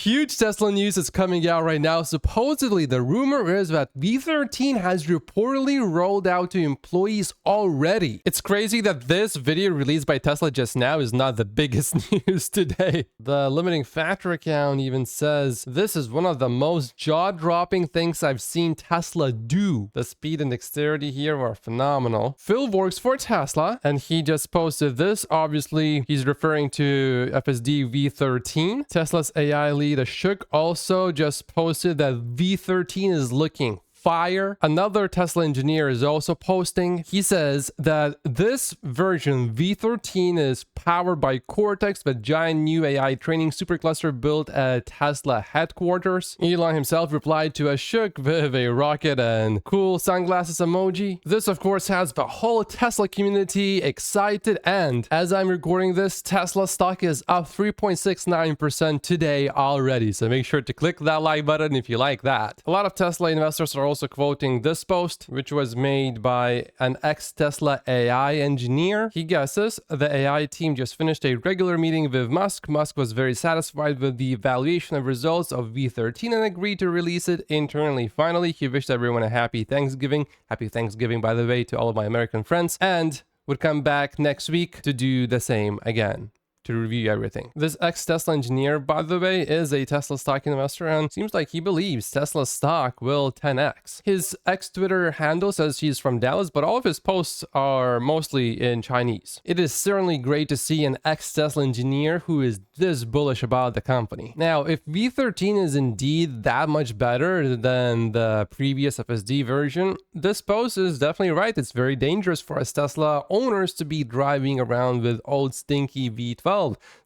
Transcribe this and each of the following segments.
Huge Tesla news is coming out right now. Supposedly, the rumor is that V13 has reportedly rolled out to employees already. It's crazy that this video released by Tesla just now is not the biggest news today. The limiting factor count even says this is one of the most jaw-dropping things I've seen Tesla do. The speed and dexterity here are phenomenal. Phil works for Tesla, and he just posted this. Obviously, he's referring to FSD V13. Tesla's AI lead Ashok also just posted that V13 is looking fire. Another Tesla engineer is also posting. He says that this version V13 is powered by Cortex, the giant new AI training supercluster built at Tesla headquarters. Elon himself replied to Ashok with a rocket and cool sunglasses emoji. This of course has the whole Tesla community excited, and as I'm recording this, Tesla stock is up 3.69% today already, so make sure to click that like button if you like that. A lot of Tesla investors are also quoting this post, which was made by an ex-Tesla AI engineer. He guesses the AI team just finished a regular meeting with Musk. Musk was very satisfied with the evaluation of results of V13 and agreed to release it internally. Finally, he wished everyone a happy Thanksgiving. Happy Thanksgiving, by the way, to all of my American friends, and would come back next week to do the same again, to review everything. This ex-Tesla engineer, by the way, is a Tesla stock investor and seems like he believes Tesla's stock will 10x. His ex-Twitter handle says he's from Dallas, but all of his posts are mostly in Chinese. It is certainly great to see an ex-Tesla engineer who is this bullish about the company. Now, if V13 is indeed that much better than the previous FSD version, this post is definitely right. It's very dangerous for us Tesla owners to be driving around with old stinky V12.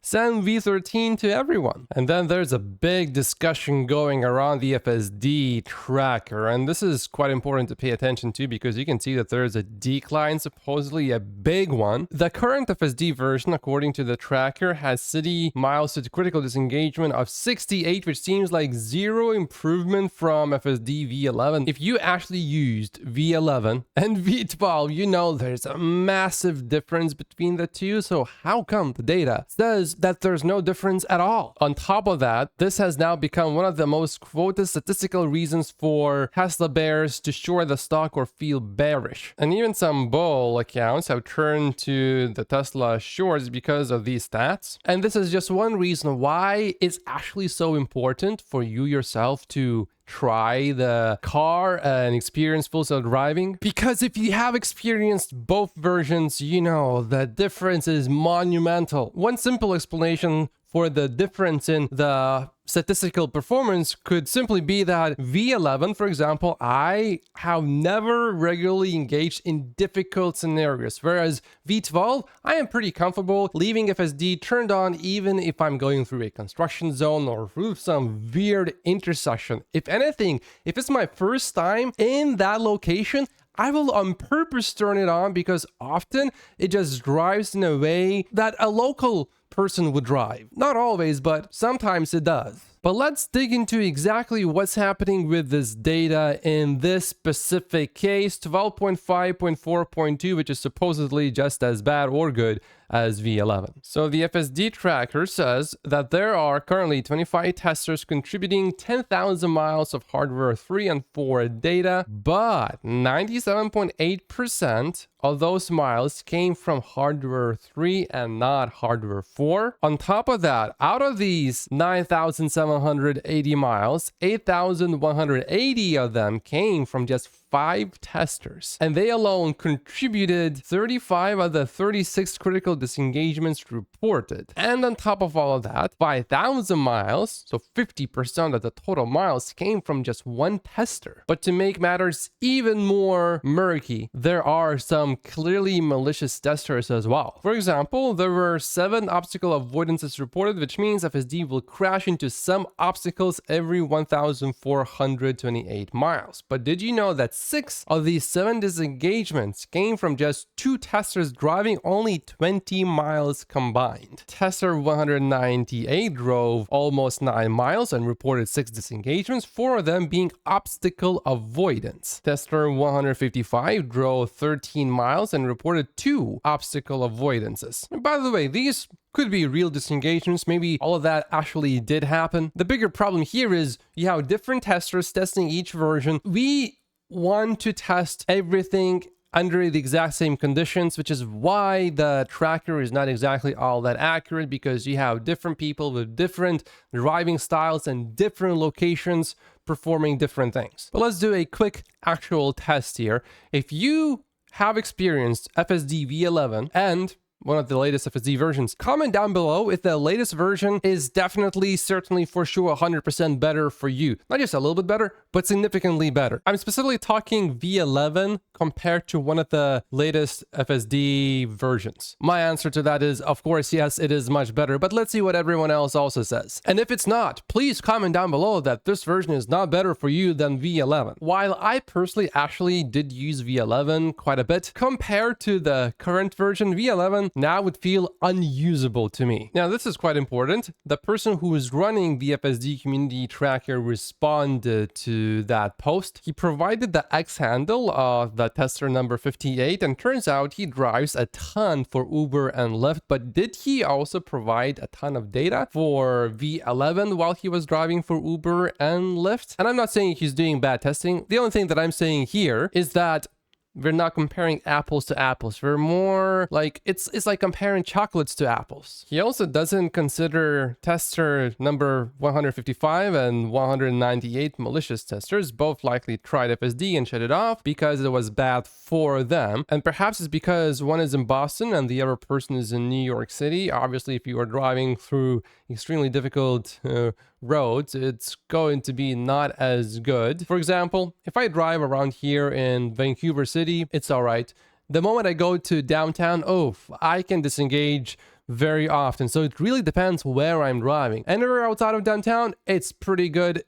Send V13 to everyone. And then there's a big discussion going around the FSD tracker, and this is quite important to pay attention to because you can see that there's a decline, supposedly a big one. The current FSD version, according to the tracker, has city miles to critical disengagement of 68, which seems like zero improvement from FSD V11. If you actually used V11 and V12, you know there's a massive difference between the two. So how come the data says that there's no difference at all? On top of that, this has now become one of the most quoted statistical reasons for Tesla bears to short the stock or feel bearish. And even some bull accounts have turned to the Tesla shorts because of these stats. And this is just one reason why it's actually so important for you yourself to try the car and experience full self driving, because if you have experienced both versions, you know the difference is monumental. One simple explanation for the difference in the statistical performance could simply be that V11, for example, I have never regularly engaged in difficult scenarios, whereas V12, I am pretty comfortable leaving FSD turned on even if I'm going through a construction zone or through some weird intersection. If anything, if it's my first time in that location, I will on purpose turn it on because often it just drives in a way that a local person would drive. Not always, but sometimes it does. But let's dig into exactly what's happening with this data in this specific case, 12.5.4.2, which is supposedly just as bad or good as V11. So the FSD tracker says that there are currently 25 testers contributing 10,000 miles of hardware 3 and 4 data, but 97.8% of those miles came from hardware 3 and not hardware 4. On top of that, out of these 9,780 miles, 8,180 of them came from just 5 testers, and they alone contributed 35 of the 36 critical disengagements reported. And on top of all of that, 5,000 miles, so 50% of the total miles, came from just one tester. But to make matters even more murky, there are some clearly malicious testers as well. For example, there were 7 obstacle avoidances reported, which means FSD will crash into some obstacles every 1,428 miles. But did you know that 6 of these 7 disengagements came from just 2 testers driving only 20 miles combined? Tester 198 drove almost 9 miles and reported 6 disengagements, 4 of them being obstacle avoidance. Tester 155 drove 13 miles and reported 2 obstacle avoidances. And by the way, these Could be real disengagements, maybe all of that actually did happen. The bigger problem here is you have different testers testing each version. We want to test everything under the exact same conditions, which is why the tracker is not exactly all that accurate, because you have different people with different driving styles and different locations performing different things. But let's do a quick actual test here. If you have experienced FSD V11 and one of the latest FSD versions, comment down below if the latest version is definitely, certainly, for sure 100% better for you. Not just a little bit better, but significantly better. I'm specifically talking V11 compared to one of the latest FSD versions. My answer to that is, of course, yes, it is much better, but let's see what everyone else also says. And if it's not, please comment down below that this version is not better for you than V11. While I personally actually did use V11 quite a bit, compared to the current version, V11 now would feel unusable to me. Now, this is quite important. The person who is running the FSD community tracker responded to that post. He provided the X handle of the tester number 58, and turns out he drives a ton for Uber and Lyft, but did he also provide a ton of data for V11 while he was driving for Uber and Lyft? And I'm not saying he's doing bad testing. The only thing that I'm saying here is that we're not comparing apples to apples. We're more like, it's like comparing chocolates to apples. He also doesn't consider tester number 155 and 198 malicious testers. Both likely tried FSD and shut it off because it was bad for them. And perhaps it's because one is in Boston and the other person is in New York City. Obviously, if you are driving through extremely difficult roads, it's going to be not as good. For example, if I drive around here in Vancouver City, it's all right. The moment I go to downtown, I can disengage very often. So it really depends where I'm driving. Anywhere outside of downtown, it's pretty good.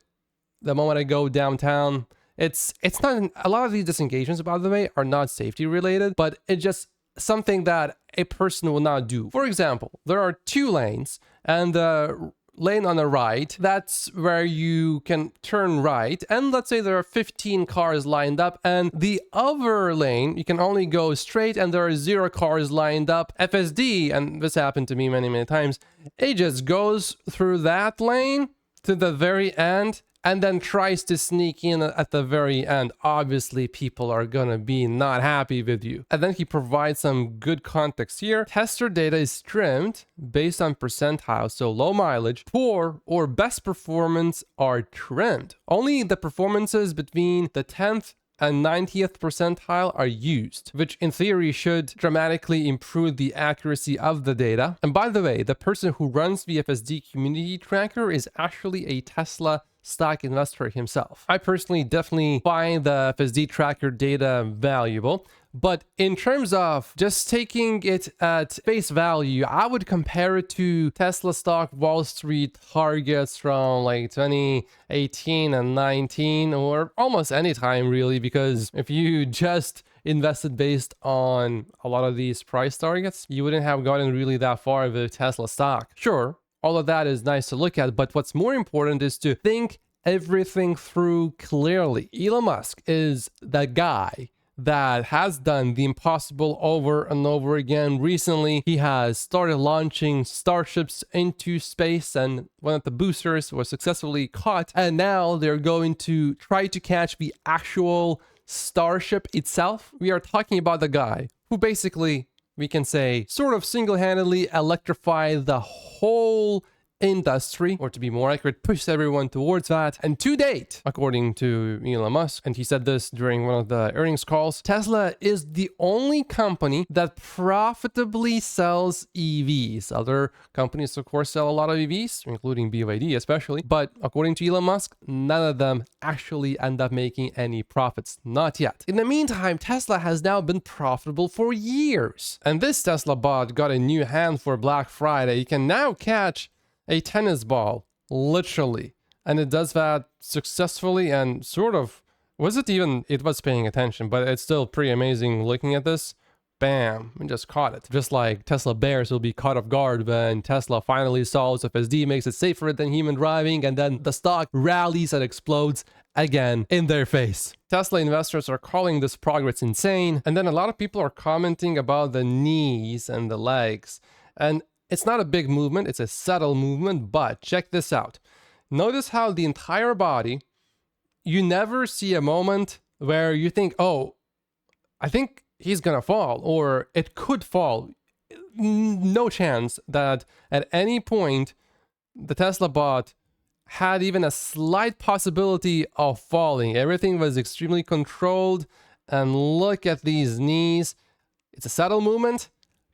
The moment I go downtown, it's not, a lot of these disengagements, by the way, are not safety related, but it's just something that a person will not do. For example, there are two lanes, and the lane on the right, that's where you can turn right, and let's say there are 15 cars lined up, and the other lane you can only go straight and there are 0 cars lined up. FSD, and this happened to me many times, it just goes through that lane to the very end and then tries to sneak in at the very end. Obviously, people are gonna be not happy with you. And then he provides some good context here. Tester data is trimmed based on percentile, so low mileage, poor or best performance are trimmed. Only the performances between the 10th and 90th percentile are used, which in theory should dramatically improve the accuracy of the data. And by the way, the person who runs the FSD community tracker is actually a Tesla stock investor himself. I personally definitely find the FSD tracker data valuable, but in terms of just taking it at face value, I would compare it to Tesla stock Wall Street targets from like 2018 and 19, or almost any time really, because if you just invested based on a lot of these price targets, you wouldn't have gotten really that far with Tesla stock. Sure, all of that is nice to look at, but what's more important is to think everything through clearly. Elon Musk is the guy that has done the impossible over and over again. Recently, he has started launching starships into space, and one of the boosters was successfully caught, and now they're going to try to catch the actual starship itself. We are talking about the guy who basically, we can say, sort of single-handedly electrify the whole industry, or to be more accurate, push everyone towards that. And to date, according to Elon Musk, and he said this during one of the earnings calls, Tesla is the only company that profitably sells EVs. Other companies, of course, sell a lot of EVs, including BYD especially, but according to Elon Musk, none of them actually end up making any profits. Not yet. In the meantime, Tesla has now been profitable for years. And this Tesla bot got a new hand for Black Friday. You can now catch a tennis ball, literally. And it does that successfully and sort of, it was paying attention, but it's still pretty amazing looking at this. Bam, and just caught it. Just like Tesla bears will be caught off guard when Tesla finally solves FSD, makes it safer than human driving, and then the stock rallies and explodes again in their face. Tesla investors are calling this progress insane, and then a lot of people are commenting about the knees and the legs. And It's not a big movement, it's a subtle movement, but check this out. Notice how the entire body, you never see a moment where you think, oh, I think he's gonna fall, or it could fall. No chance that at any point the Tesla bot had even a slight possibility of falling. Everything was extremely controlled, and look at these knees. It's a subtle movement,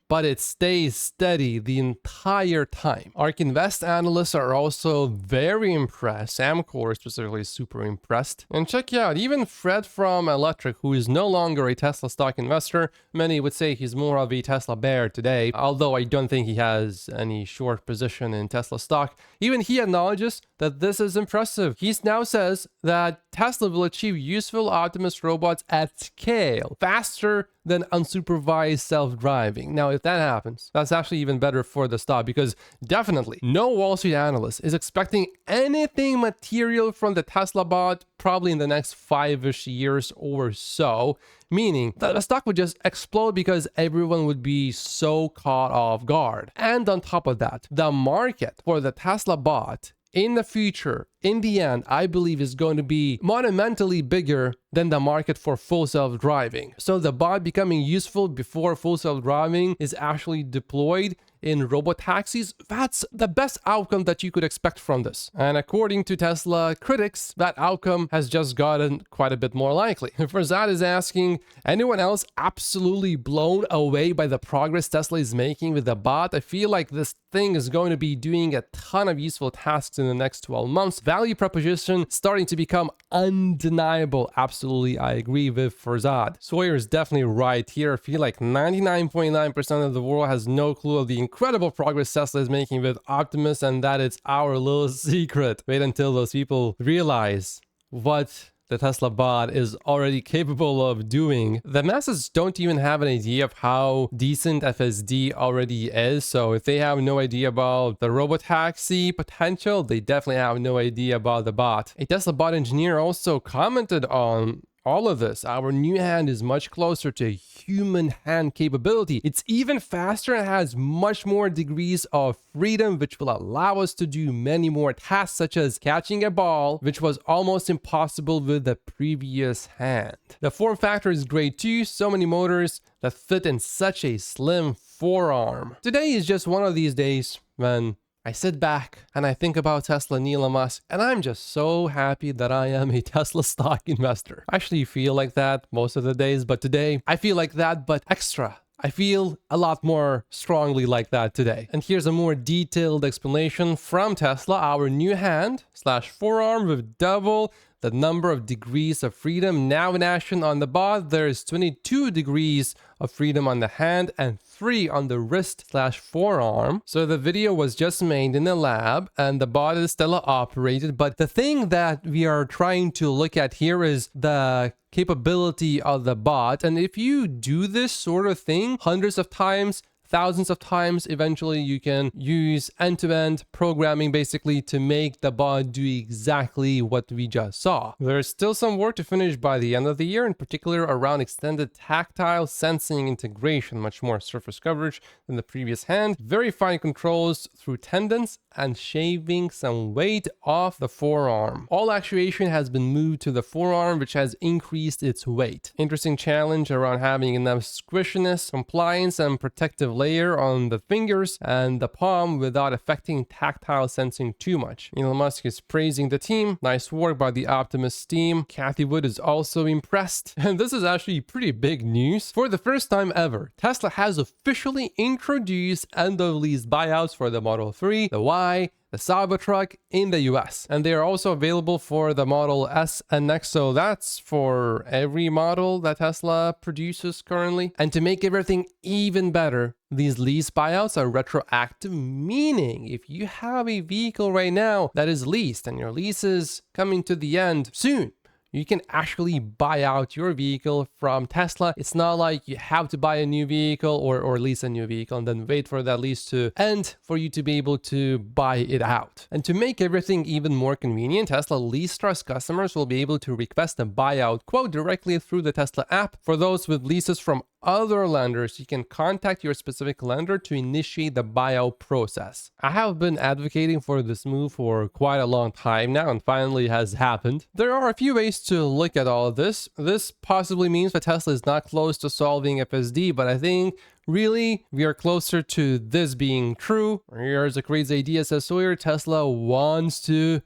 but it stays steady the entire time. ARK Invest analysts are also very impressed. Sam Core specifically is super impressed. And check out, even Fred from Electric, who is no longer a Tesla stock investor, many would say he's more of a Tesla bear today, although I don't think he has any short position in Tesla stock. Even he acknowledges that this is impressive. He now says that Tesla will achieve useful Optimus robots at scale, faster than unsupervised self-driving. Now, if that happens, that's actually even better for the stock, because definitely no Wall Street analyst is expecting anything material from the Tesla bot probably in the next 5-ish years or so, meaning that the stock would just explode because everyone would be so caught off guard. And on top of that, the market for the Tesla bot in the future, in the end, I believe is going to be monumentally bigger than the market for full self-driving. So the bot becoming useful before full self-driving is actually deployed in robotaxis, that's the best outcome that you could expect from this. And according to Tesla critics, that outcome has just gotten quite a bit more likely. Farzad is asking, anyone else absolutely blown away by the progress Tesla is making with the bot? I feel like this thing is going to be doing a ton of useful tasks in the next 12 months. Value proposition starting to become undeniable. Absolutely, I agree with Farzad. Sawyer is definitely right here. I feel like 99.9% of the world has no clue of the incredible progress Tesla is making with Optimus, and that it's our little secret. Wait until those people realize what the Tesla bot is already capable of doing. The masses don't even have an idea of how decent FSD already is. So if they have no idea about the robotaxi potential, they definitely have no idea about the bot. A Tesla bot engineer also commented on all of this. Our new hand is much closer to human hand capability. It's even faster and has much more degrees of freedom, which will allow us to do many more tasks, such as catching a ball, which was almost impossible with the previous hand. The form factor is great too. So many motors that fit in such a slim forearm. Today is just one of these days when I sit back and I think about Tesla and Elon Musk, and I'm just so happy that I am a Tesla stock investor. I actually feel like that most of the days, but today I feel like that, but extra. I feel a lot more strongly like that today. And here's a more detailed explanation from Tesla. Our new hand / forearm with double the number of degrees of freedom. Now in action on the bot, there's 22 degrees of freedom on the hand and 3 on the wrist / forearm. So the video was just made in the lab and the bot is still operated. But the thing that we are trying to look at here is the capability of the bot. And if you do this sort of thing hundreds of times, thousands of times, eventually you can use end-to-end programming basically to make the bot do exactly what we just saw. There's still some work to finish by the end of the year, in particular around extended tactile sensing integration, much more surface coverage than the previous hand, very fine controls through tendons, and shaving some weight off the forearm. All actuation has been moved to the forearm, which has increased its weight. Interesting challenge around having enough squishiness, compliance, and protective layer on the fingers and the palm without affecting tactile sensing too much. Elon Musk is praising the team. Nice work by the Optimus team. Kathy Wood is also impressed. And this is actually pretty big news. For the first time ever, Tesla has officially introduced end-of-lease buyouts for the Model 3, the Y, the Cybertruck in the US. And they are also available for the Model S and Next. So that's for every model that Tesla produces currently. And to make everything even better, these lease buyouts are retroactive, meaning if you have a vehicle right now that is leased and your lease is coming to the end soon, you can actually buy out your vehicle from Tesla. It's not like you have to buy a new vehicle or lease a new vehicle and then wait for that lease to end for you to be able to buy it out. And to make everything even more convenient, Tesla Lease Trust customers will be able to request a buyout quote directly through the Tesla app. For those with leases from other lenders, you can contact your specific lender to initiate the buyout process. I have been advocating for this move for quite a long time now, and finally it has happened. There are a few ways to look at all of this. This possibly means that Tesla is not close to solving FSD, but I think really we are closer to this being true. Here's a crazy idea, says Sawyer. Tesla wants to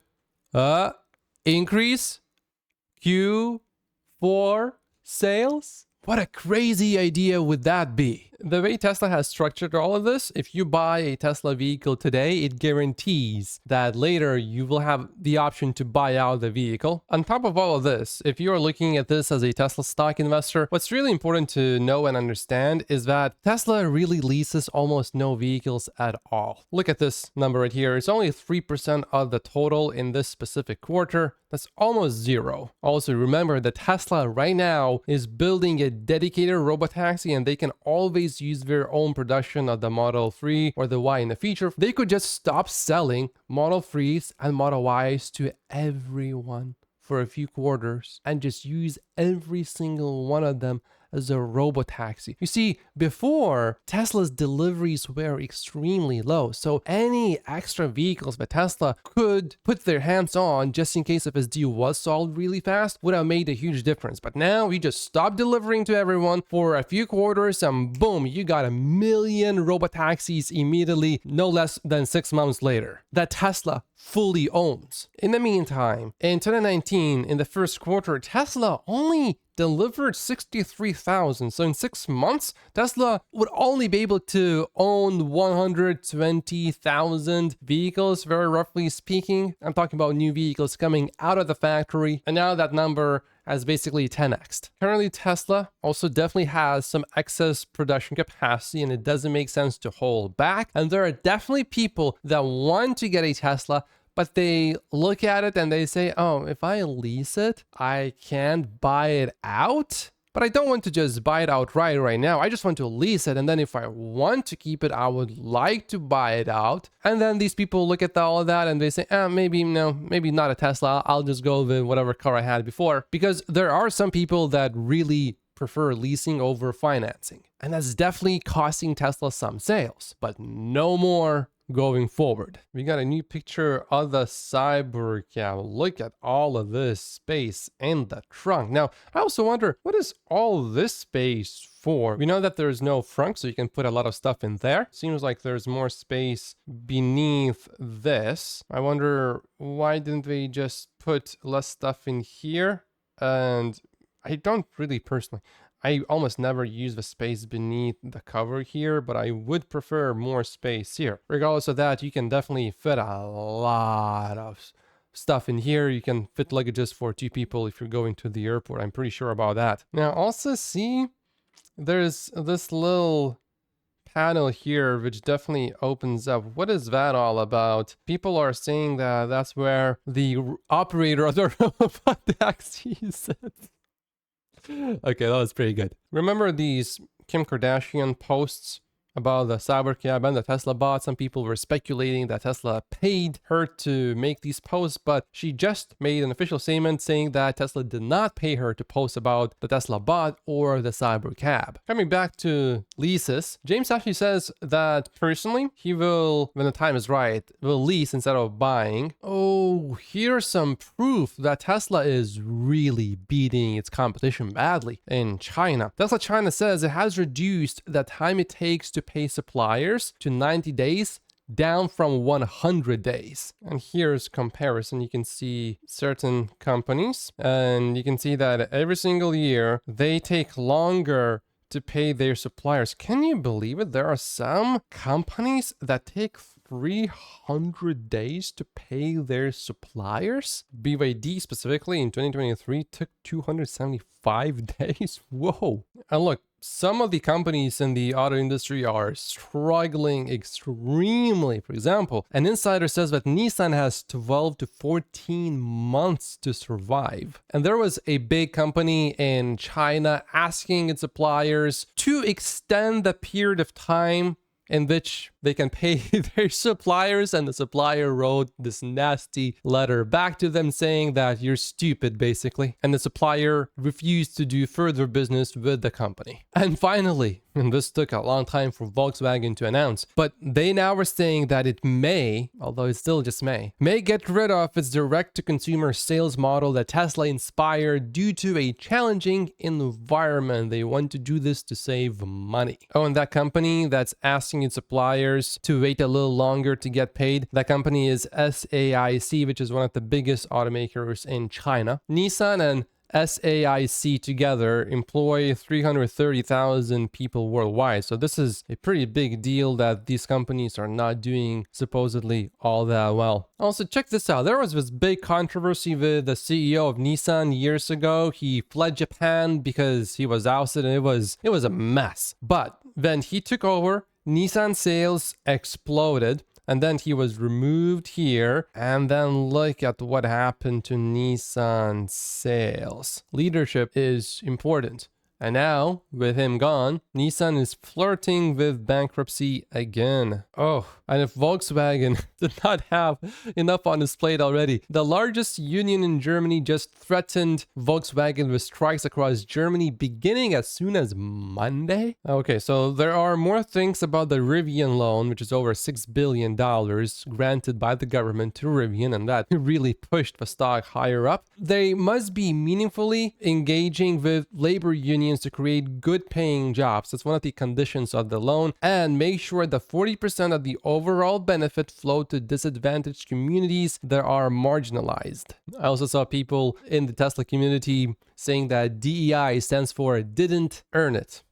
increase Q4 sales. What a crazy idea would that be? The way Tesla has structured all of this, if you buy a Tesla vehicle today, it guarantees that later you will have the option to buy out the vehicle. On top of all of this, if you are looking at this as a Tesla stock investor, what's really important to know and understand is that Tesla really leases almost no vehicles at all. Look at this number right here. It's only 3% of the total in this specific quarter. That's almost zero. Also, remember that Tesla right now is building a dedicated robotaxi, and they can always use their own production of the Model 3 or the Y in the future. They could just stop selling Model 3s and Model Ys to everyone for a few quarters and just use every single one of them as a robotaxi. You see, before, Tesla's deliveries were extremely low, so any extra vehicles that Tesla could put their hands on just in case if his deal was solved really fast would have made a huge difference. But now we just stop delivering to everyone for a few quarters and boom, you got 1 million robotaxis immediately, no less than 6 months later, that Tesla fully owns. In the meantime, in 2019, in the first quarter, Tesla only delivered 63,000. So in 6 months, Tesla would only be able to own 120,000 vehicles, very roughly speaking. I'm talking about new vehicles coming out of the factory. And now that number has basically 10x'd. Currently, Tesla also definitely has some excess production capacity, and it doesn't make sense to hold back. And there are definitely people that want to get a Tesla, but they look at it and they say, oh, if I lease it, I can't buy it out. But I don't want to just buy it outright right now. I just want to lease it. And then if I want to keep it, I would like to buy it out. And then these people look at all of that and they say, maybe not a Tesla. I'll just go with whatever car I had before. Because there are some people that really prefer leasing over financing. And that's definitely costing Tesla some sales, but no more going forward. We got a new picture of the Cybercab. Look at all of this space in the trunk. Now, I also wonder, what is all this space for? We know that there's no front, so you can put a lot of stuff in there. Seems like there's more space beneath this. I wonder, why didn't they just put less stuff in here? And I don't really personally, I almost never use the space beneath the cover here, but I would prefer more space here. Regardless of that, you can definitely fit a lot of stuff in here. You can fit luggages for 2 people if you're going to the airport. I'm pretty sure about that. Now, also see, there's this little panel here, which definitely opens up. What is that all about? People are saying that that's where the operator of the robot taxi sits. Okay, that was pretty good. Remember these Kim Kardashian posts about the Cybercab and the Tesla bot? Some people were speculating that Tesla paid her to make these posts, but she just made an official statement saying that Tesla did not pay her to post about the Tesla bot or the Cybercab. Coming back to leases, James actually says that personally, he will, when the time is right, will lease instead of buying. Oh, here's some proof that Tesla is really beating its competition badly in China. Tesla China says it has reduced the time it takes to pay suppliers to 90 days, down from 100 days. And here's comparison. You can see certain companies, and you can see that every single year they take longer to pay their suppliers. Can you believe it? There are some companies that take 300 days to pay their suppliers. BYD specifically in 2023 took 275 days. Whoa. And look, some of the companies in the auto industry are struggling extremely. For example, an insider says that Nissan has 12 to 14 months to survive. And there was a big company in China asking its suppliers to extend the period of time in which they can pay their suppliers, and the supplier wrote this nasty letter back to them saying that you're stupid, basically. And the supplier refused to do further business with the company. And finally, and this took a long time for Volkswagen to announce, but they now are saying that it may, although it's still just may get rid of its direct-to-consumer sales model that Tesla inspired due to a challenging environment. They want to do this to save money. Oh, and that company that's asking its suppliers to wait a little longer to get paid, that company is SAIC, which is one of the biggest automakers in China. Nissan and SAIC together employ 330,000 people worldwide. So this is a pretty big deal that these companies are not doing supposedly all that well. Also, check this out. There was this big controversy with the CEO of Nissan years ago. He fled Japan because he was ousted, and it was a mess. But when he took over, Nissan sales exploded. And then he was removed here. And then look at what happened to Nissan sales. Leadership is important. And now, with him gone, Nissan is flirting with bankruptcy again. Oh, and if Volkswagen did not have enough on his plate already, the largest union in Germany just threatened Volkswagen with strikes across Germany beginning as soon as Monday. Okay, so there are more things about the Rivian loan, which is over $6 billion granted by the government to Rivian, and that really pushed the stock higher up. They must be meaningfully engaging with labor unions to create good paying jobs. That's one of the conditions of the loan, and make sure that 40% of the overall benefit flow to disadvantaged communities that are marginalized. I also saw people in the Tesla community saying that DEI stands for didn't earn it.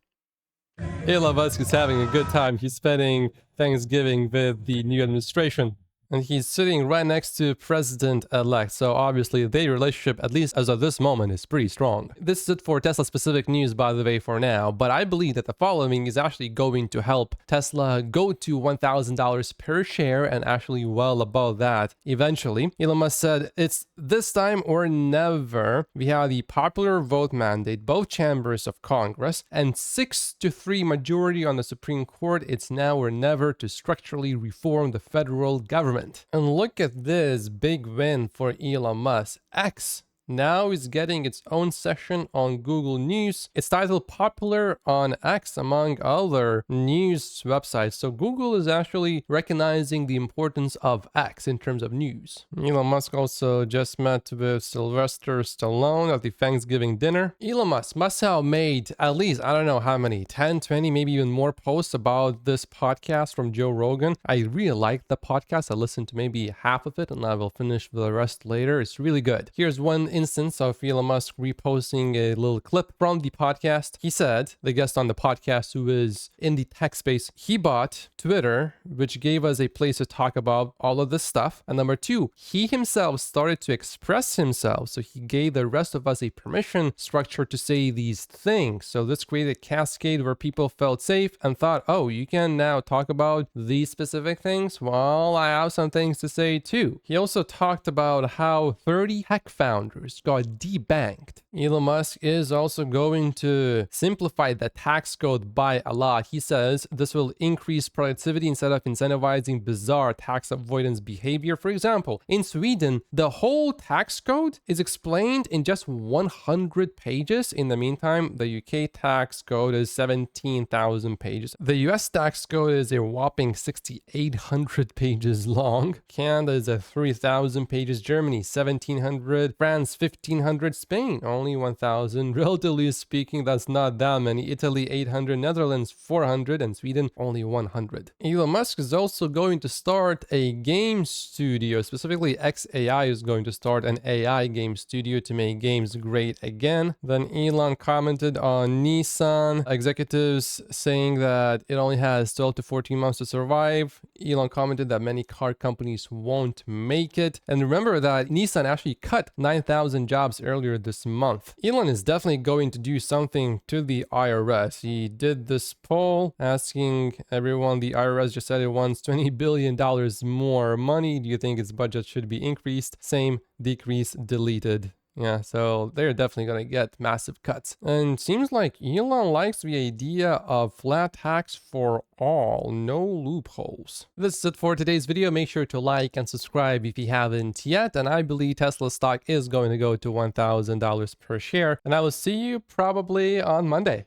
Elon Musk is having a good time. He's spending Thanksgiving with the new administration. And he's sitting right next to President-elect, so obviously their relationship, at least as of this moment, is pretty strong. This is it for Tesla-specific news, by the way, for now, but I believe that the following is actually going to help Tesla go to $1,000 per share and actually well above that eventually. Elon Musk said, it's this time or never. We have the popular vote mandate, both chambers of Congress, and 6-3 majority on the Supreme Court. It's now or never to structurally reform the federal government. And look at this big win for Elon Musk. X now is getting its own section on Google News. It's titled Popular on X among other news websites. So Google is actually recognizing the importance of X in terms of news. Elon Musk also just met with Sylvester Stallone at the Thanksgiving dinner. Elon Musk must have made at least, I don't know how many, 10, 20, maybe even more posts about this podcast from Joe Rogan. I really like the podcast. I listened to maybe half of it and I will finish the rest later. It's really good. Here's one instance of Elon Musk reposting a little clip from the podcast. He said, the guest on the podcast who is in the tech space, he bought Twitter, which gave us a place to talk about all of this stuff. And number two, he himself started to express himself. So he gave the rest of us a permission structure to say these things. So this created a cascade where people felt safe and thought, oh, you can now talk about these specific things? Well, I have some things to say too. He also talked about how 30 tech founders got debanked. Elon Musk is also going to simplify the tax code by a lot. He says this will increase productivity instead of incentivizing bizarre tax avoidance behavior. For example, in Sweden, the whole tax code is explained in just 100 pages. In the meantime, the UK tax code is 17,000 pages. The US tax code is a whopping 6,800 pages long. Canada is at 3,000 pages. Germany, 1,700. France, 1,500. Spain, only 1,000. Relatively speaking, that's not that many. Italy, 800. Netherlands, 400. And Sweden, only 100. Elon Musk is also going to start a game studio. Specifically, XAI is going to start an AI game studio to make games great again. Then Elon commented on Nissan executives saying that it only has 12 to 14 months to survive. Elon commented that many car companies won't make it. And remember that Nissan actually cut 9,000 jobs earlier this month. Elon is definitely going to do something to the IRS. He did this poll asking everyone. The IRS just said it wants $20 billion more money. Do you think its budget should be increased? Same, decrease, deleted. Yeah, so they're definitely going to get massive cuts. And seems like Elon likes the idea of flat tax for all, no loopholes. This is it for today's video. Make sure to like and subscribe if you haven't yet. And I believe Tesla stock is going to go to $1,000 per share. And I will see you probably on Monday.